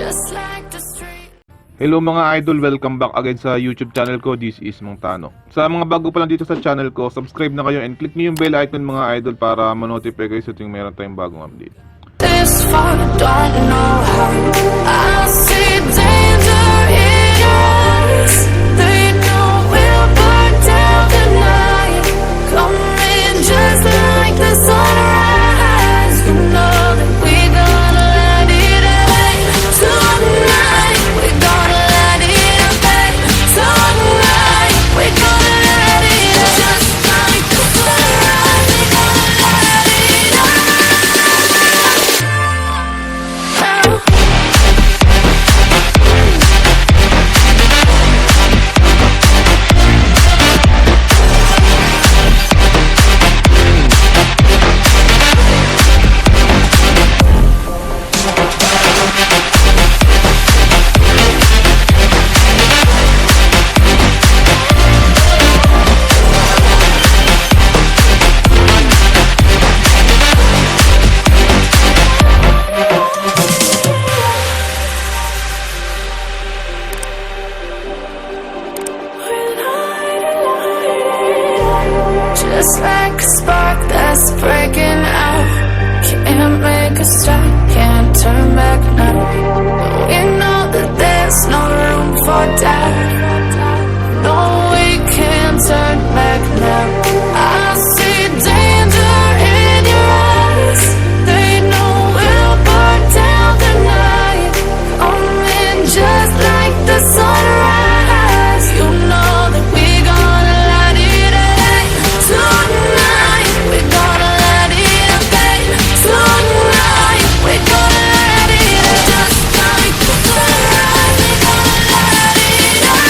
just like the street. Hello mga idol, welcome back again sa YouTube channel ko. This is Mang Tano. Sa mga bago pa lang dito sa channel ko, subscribe na kayo and click niyo yung bell icon mga idol para ma-notify kayo sa tuwing meron tayong bagong update. This far, don't know how. I see danger in your eyes. They know we'll burn down the night. Coming just like the sunrise. You know that we gonna light it up tonight. We gonna light it up tonight. We gonna light it up just like the sunrise. We gonna light it up. Just like a spark that's breaking out. Can't make a stop, can't turn back now. We know that there's no room for doubt. No, we can't turn back now. I see danger in your eyes. They know we'll burn down the night. Coming just like the sunrise. You know that we gonna light it up tonight. We gonna light it up tonight. We gonna light it up just like the sunrise. We gonna light it up.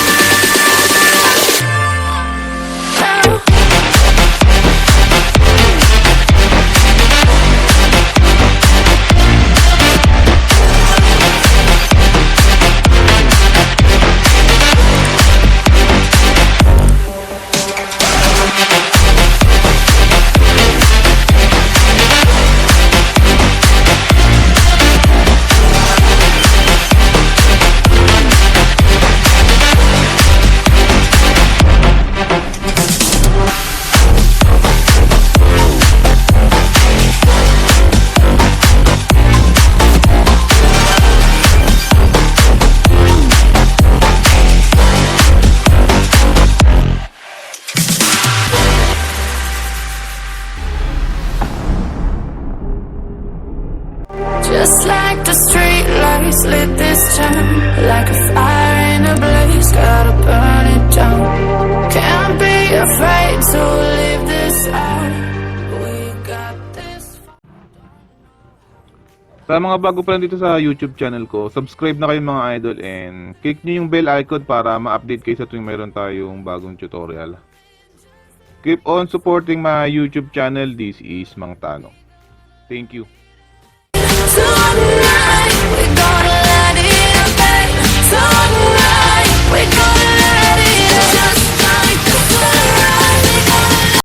Just like the street lights lit this town, like a fire in a blaze, gotta burn it down. Can't be afraid to leave this out. We got this. Sa mga bago pa lang dito sa YouTube channel ko, subscribe na kayo mga idol and click niyo yung bell icon para ma-update kayo sa tuwing meron tayong bagong tutorial. Keep on supporting my YouTube channel. This is Mang Tano. Thank you.